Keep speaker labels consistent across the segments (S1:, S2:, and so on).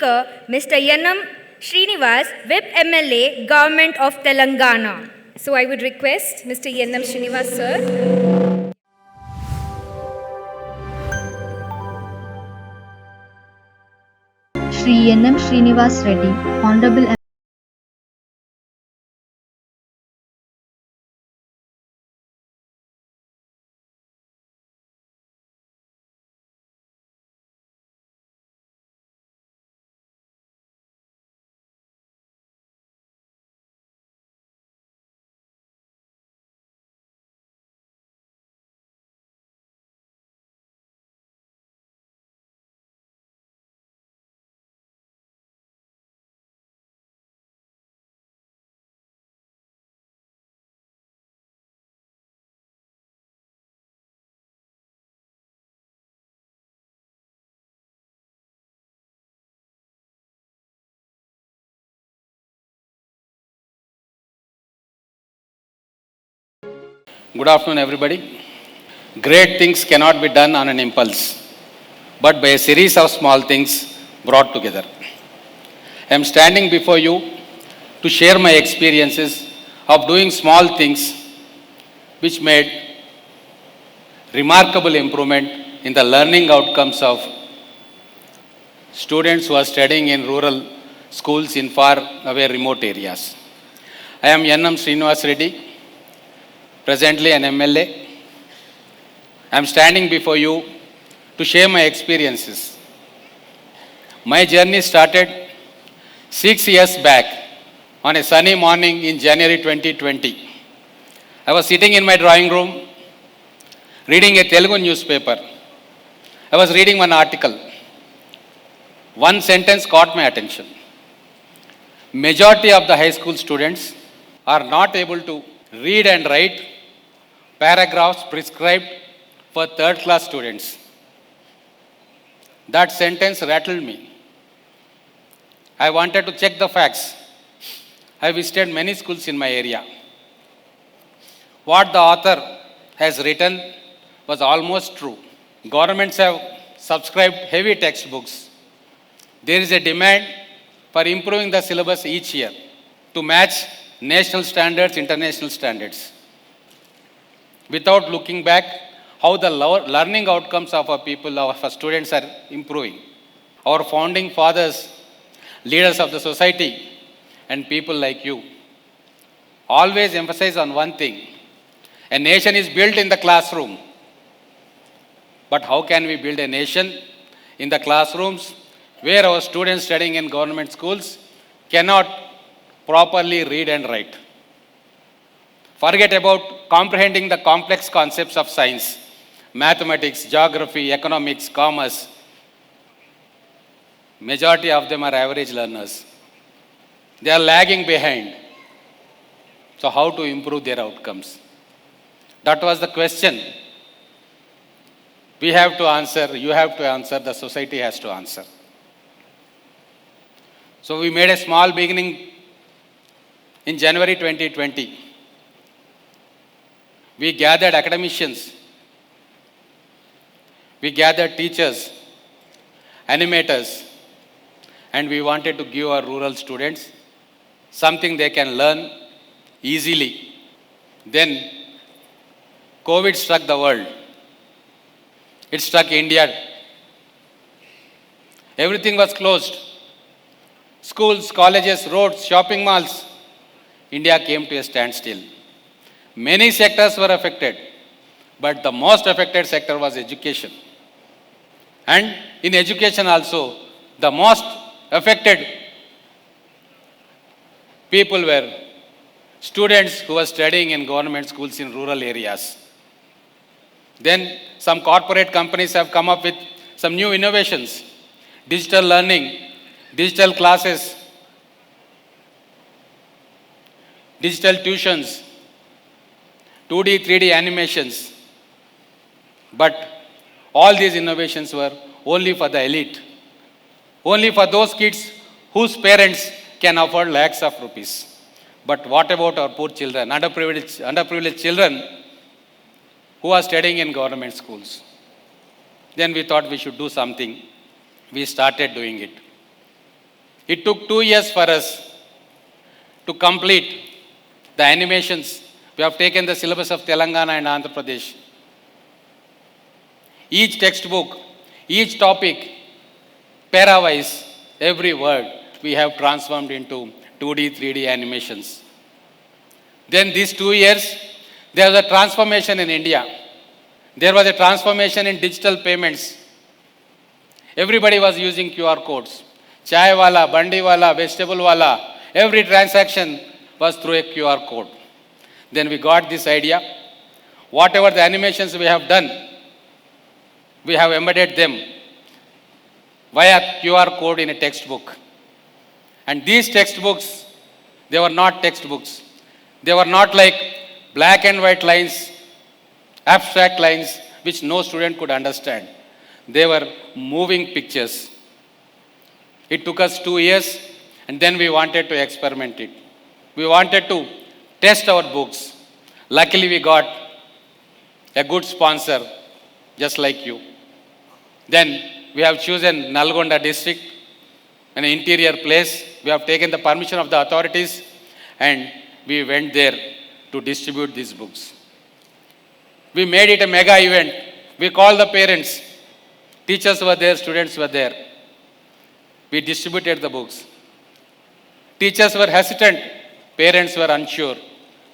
S1: speaker, Mr. Yennam Srinivas, Whip MLA, Government of Telangana. So I would request Mr. Yennam Srinivas, sir.
S2: Shri Yennam Srinivas Reddy, Honorable
S3: Good afternoon, everybody. Great things cannot be done on an impulse, but by a series of small things brought together. I am standing before you to share my experiences of doing small things which made remarkable improvement in the learning outcomes of students who are studying in rural schools in far away remote areas. I am Yennam Srinivas Reddy, presently an MLA. I am standing before you to share my experiences. My journey started 6 years back on a sunny morning in January 2020. I was sitting in my drawing room reading a Telugu newspaper. I was reading one article. One sentence caught my attention. Majority of the high school students are not able to read and write paragraphs prescribed for third class students. That sentence rattled me. I wanted to check the facts. I visited many schools in my area. What the author has written was almost true. Governments have subscribed heavy textbooks. There is a demand for improving the syllabus each year to match national standards, international standards, without looking back how the learning outcomes of our people, of our students are improving. Our founding fathers, leaders of the society, and people like you always emphasize on one thing: a nation is built in the classroom. But how can we build a nation in the classrooms where our students studying in government schools cannot properly read and write? Forget about comprehending the complex concepts of science, mathematics, geography, economics, commerce. Majority of them are average learners. They are lagging behind. So how to improve their outcomes? That was the question. We have to answer, you have to answer, the society has to answer. So we made a small beginning in January 2020. We gathered academicians, we gathered teachers, animators, and we wanted to give our rural students something they can learn easily. Then COVID struck the world. It struck India. Everything was closed. Schools, colleges, roads, shopping malls. India came to a standstill. Many sectors were affected, but the most affected sector was education. And in education also, the most affected people were students who were studying in government schools in rural areas. Then some corporate companies have come up with some new innovations: digital learning, digital classes, digital tuitions, 2D, 3D animations. But all these innovations were only for the elite, only for those kids whose parents can afford lakhs of rupees. But what about our poor children, underprivileged children who are studying in government schools? Then we thought we should do something. We started doing it. It took 2 years for us to complete the animations. We have taken the syllabus of Telangana and Andhra Pradesh. Each textbook, each topic, para-wise, every word we have transformed into 2D, 3D animations. Then these 2 years, there was a transformation in India. There was a transformation in digital payments. Everybody was using QR codes. Chai wala, bandi wala, vegetable wala, every transaction was through a QR code. Then we got this idea. Whatever the animations we have done, we have embedded them via QR code in a textbook. And these textbooks, they were not textbooks. They were not like black and white lines, abstract lines, which no student could understand. They were moving pictures. It took us 2 years, and then we wanted to experiment it. We wanted to test our books. Luckily, we got a good sponsor, just like you. Then we have chosen Nalgonda district, an interior place. We have taken the permission of the authorities, and we went there to distribute these books. We made it a mega event. We called the parents. Teachers were there, students were there. We distributed the books. Teachers were hesitant, parents were unsure,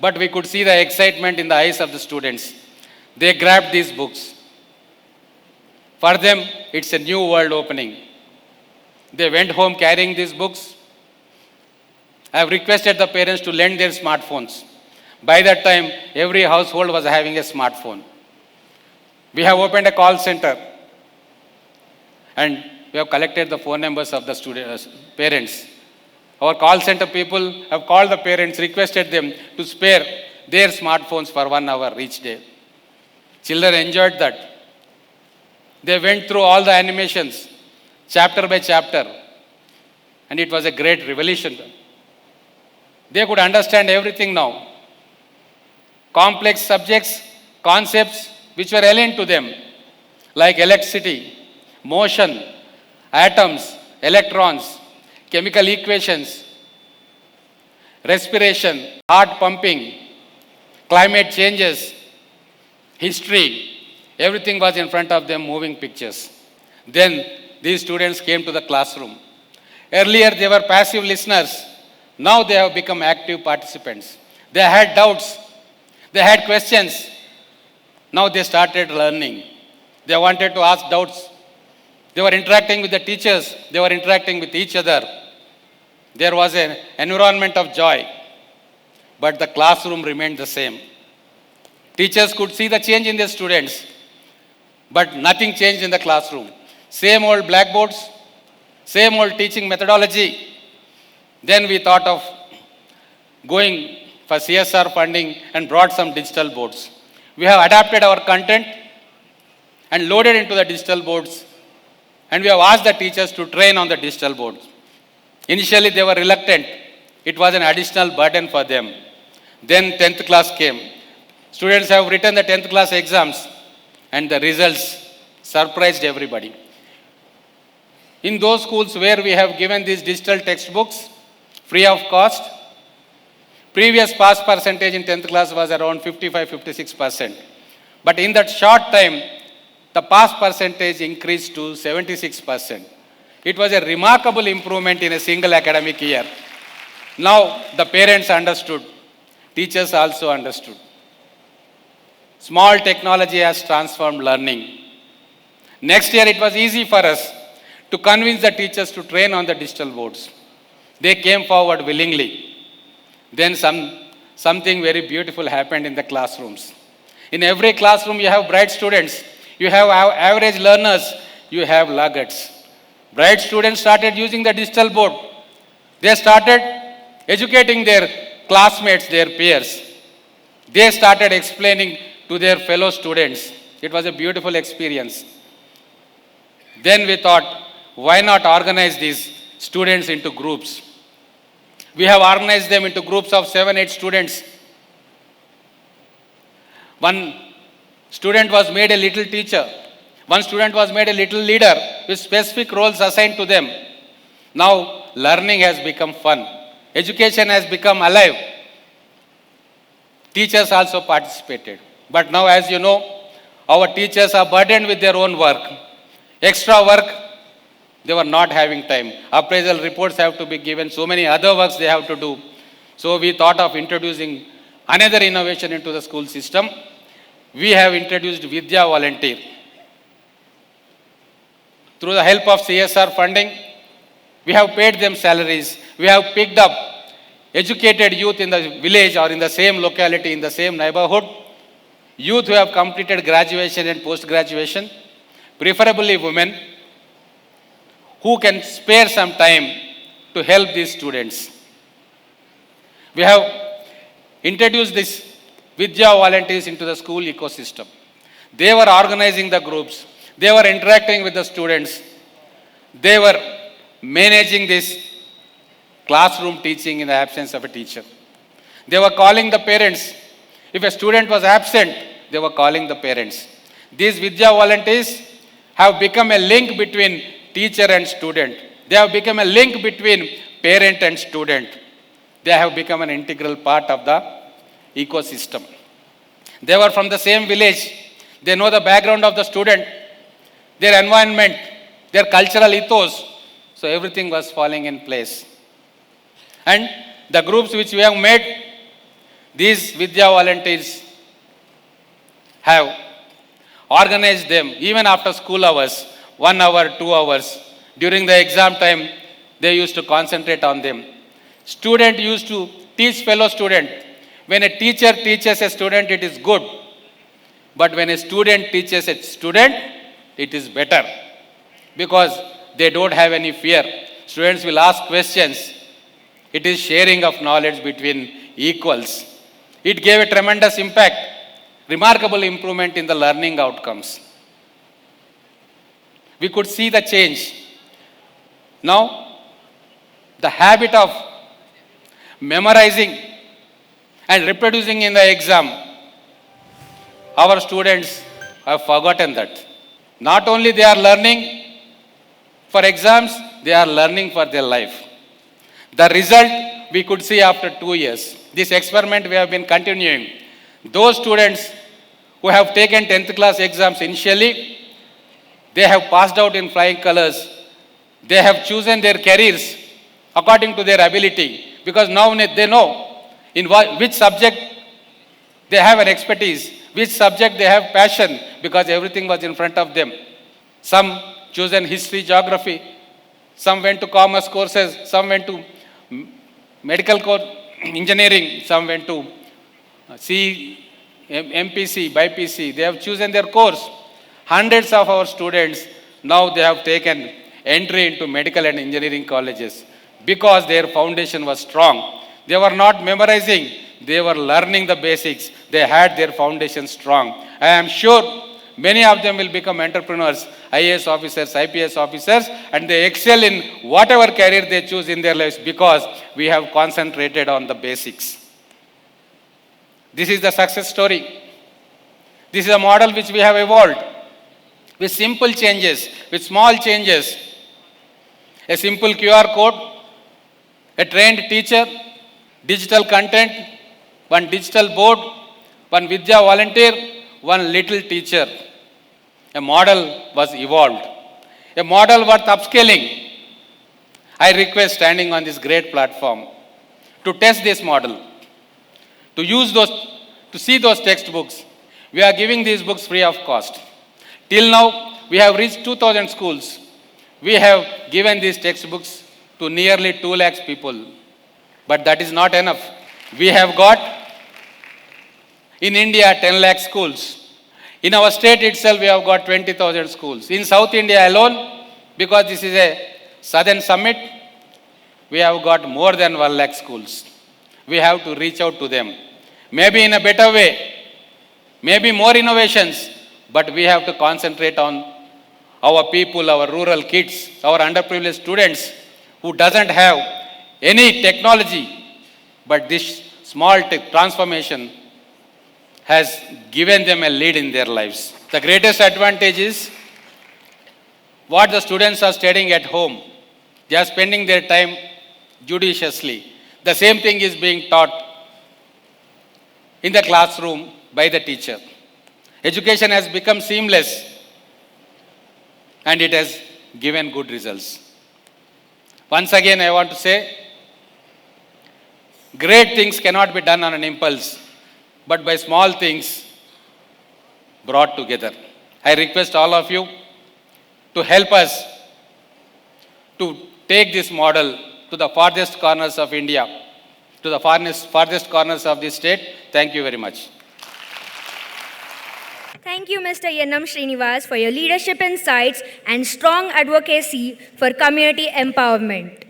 S3: but we could see the excitement in the eyes of the students. They grabbed these books. For them, it's a new world opening. They went home carrying these books. I have requested the parents to lend their smartphones. By that time, every household was having a smartphone. We have opened a call center, and we have collected the phone numbers of the students, parents. Our call center people have called the parents, requested them to spare their smartphones for 1 hour each day. Children enjoyed that. They went through all the animations, chapter by chapter, and it was a great revelation. They could understand everything now. Complex subjects, concepts which were alien to them, like electricity, motion, atoms, electrons, chemical equations, respiration, heart pumping, climate changes, history, everything was in front of them, moving pictures. Then these students came to the classroom. Earlier they were passive listeners. Now they have become active participants. They had doubts. They had questions. Now they started learning. They wanted to ask doubts. They were interacting with the teachers. They were interacting with each other. There was an environment of joy. But the classroom remained the same. Teachers could see the change in their students. But nothing changed in the classroom. Same old blackboards, same old teaching methodology. Then we thought of going for CSR funding and brought some digital boards. We have adapted our content and loaded into the digital boards, and we have asked the teachers to train on the digital boards. Initially they were reluctant. It was an additional burden for them. Then 10th class came. Students have written the 10th class exams, and the results surprised everybody. In those schools where we have given these digital textbooks free of cost, previous pass percentage in 10th class was around 55-56%. But in that short time, the pass percentage increased to 76%. It was a remarkable improvement in a single academic year. Now the parents understood, teachers also understood. Small technology has transformed learning. Next year it was easy for us to convince the teachers to train on the digital boards. They came forward willingly. Then something very beautiful happened in the classrooms. In every classroom you have bright students, you have average learners, you have laggards. Bright students started using the digital board. They started educating their classmates, their peers. They started explaining to their fellow students. It was a beautiful experience. Then we thought, why not organize these students into groups? We have organized them into groups of 7-8 students. One student was made a little teacher. One student was made a little leader with specific roles assigned to them. Now learning has become fun. Education has become alive. Teachers also participated. But now, as you know, our teachers are burdened with their own work. Extra work, they were not having time. Appraisal reports have to be given, so many other works they have to do. So we thought of introducing another innovation into the school system. We have introduced Vidya Volunteer. Through the help of CSR funding, we have paid them salaries. We have picked up educated youth in the village or in the same locality, in the same neighborhood, youth who have completed graduation and post-graduation, preferably women, who can spare some time to help these students. We have introduced this Vidya volunteers into the school ecosystem. They were organizing the groups. They were interacting with the students. They were managing this classroom teaching in the absence of a teacher. They were calling the parents. If a student was absent, they were calling the parents. These Vidya volunteers have become a link between teacher and student. They have become a link between parent and student. They have become an integral part of the ecosystem. They were from the same village. They know the background of the student, their environment, their cultural ethos. So everything was falling in place. And the groups which we have made, these Vidya volunteers have organized them even after school hours, 1 hour, 2 hours. During the exam time, they used to concentrate on them. Student used to teach fellow student. When a teacher teaches a student, it is good. But when a student teaches a student, it is better. Because they don't have any fear. Students will ask questions. It is sharing of knowledge between equals. It gave a tremendous impact, remarkable improvement in the learning outcomes. We could see the change. Now, the habit of memorizing and reproducing in the exam, our students have forgotten that. Not only they are learning for exams, they are learning for their life. The result we could see after 2 years. This experiment we have been continuing. Those students who have taken 10th class exams initially, they have passed out in flying colors. They have chosen their careers according to their ability. Because now they know in which subject they have an expertise, which subject they have passion, because everything was in front of them. Some chosen history, geography. Some went to commerce courses. Some went to medical course, engineering. Some went to MPC, BPC. They have chosen their course. Hundreds of our students, now they have taken entry into medical and engineering colleges because their foundation was strong. They were not memorizing. They were learning the basics. They had their foundation strong. I am sure many of them will become entrepreneurs, IAS officers, IPS officers, and they excel in whatever career they choose in their lives because we have concentrated on the basics. This is the success story. This is a model which we have evolved with simple changes, with small changes. A simple QR code, a trained teacher, digital content, one digital board, one Vidya volunteer, one little teacher. A model was evolved. A model worth upscaling. I request, standing on this great platform, to test this model, to use those, to see those textbooks. We are giving these books free of cost. Till now, we have reached 2,000 schools. We have given these textbooks to nearly 2 lakhs people. But that is not enough. We have got in India 10 lakh schools. In our state itself, we have got 20,000 schools. In South India alone, because this is a southern summit, we have got more than 1 lakh schools. We have to reach out to them. Maybe in a better way, maybe more innovations, but we have to concentrate on our people, our rural kids, our underprivileged students who doesn't have any technology, but this small transformation has given them a lead in their lives. The greatest advantage is what the students are studying at home. They are spending their time judiciously. The same thing is being taught in the classroom by the teacher. Education has become seamless and it has given good results. Once again, I want to say, great things cannot be done on an impulse, but by small things brought together. I request all of you to help us to take this model to the farthest corners of India, to the farthest corners of this state. Thank you very much.
S1: Thank you, Mr. Yennam Srinivas, for your leadership insights and strong advocacy for community empowerment.